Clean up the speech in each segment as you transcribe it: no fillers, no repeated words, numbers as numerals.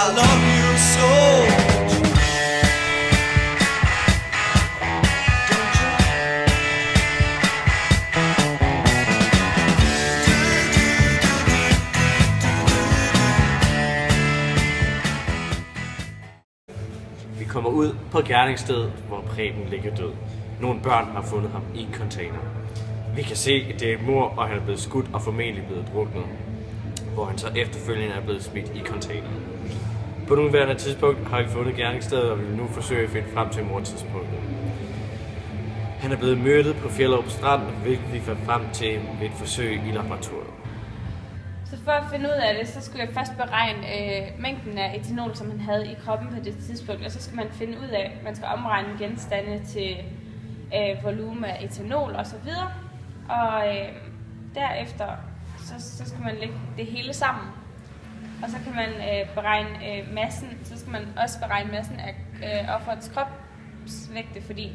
I love you so. Vi kommer ud på gerningsstedet, hvor Preben ligger død. Nogle børn har fundet ham i en container. Vi kan se, at det er et mord, og han er blevet skudt og formentlig blevet druknet, hvor han så efterfølgende er blevet smidt i containeren. På nuværende tidspunkt har vi fundet gerningsstedet, og vi vil nu forsøge at finde frem til mordtidspunktet. Han er blevet myrdet på Fjellerup Strand, hvilket vi fandt frem til ved et forsøg i laboratoriet. Så for at finde ud af det, så skulle jeg først beregne mængden af etanol, som han havde i kroppen på det tidspunkt, og så skal man finde ud af, at man skal omregne genstande til volumen af etanol osv. Og derefter så skal man lægge det hele sammen, og så kan man beregne massen. Så skal man også beregne massen af offerets kropsvægte, fordi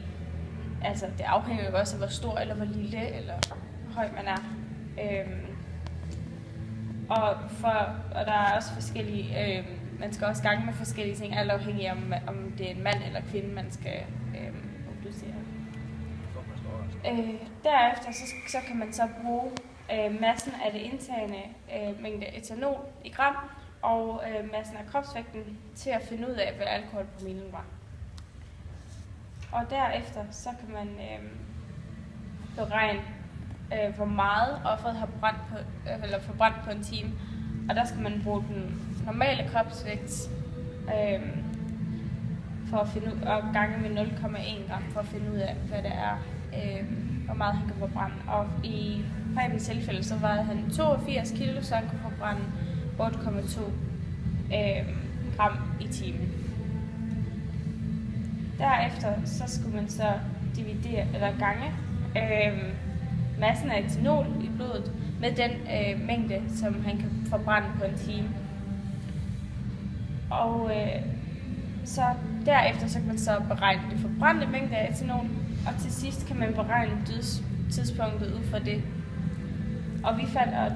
altså, det afhænger jo også af, hvor stor eller hvor lille eller hvor høj man er. Og der er også forskellige, man skal også gange med forskellige ting, alt afhængig af om det er en mand eller kvinde, man skal obducere. Derefter så kan man så bruge massen af det indtagende mængde etanol i gram og massen af kropsvægten til at finde ud af, hvad alkoholpromillen var. Og derefter så kan man beregne, hvor meget offeret har forbrændt på en time. Og der skal man bruge den normale kropsvægt for at finde ud, og gange med 0,1 gram for at finde ud af, hvad det er, hvor meget han kan forbrænde. Og i Prebens tilfælde, så var han 82 kilo, så han kunne forbrænde 8,2 gram i timen. Derefter så skulle man så dividere eller gange massen af etanol i blodet med den mængde, som han kan forbrænde på en time. Og så derefter så kan man så beregne det forbrændte mængde af etanol, og til sidst kan man beregne dødstidspunktet ud fra det. Og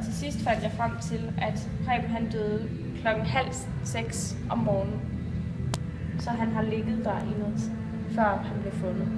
til sidst fandt jeg frem til, at Preben han døde 5:30 om morgenen. Så han har ligget der i noget, før han blev fundet.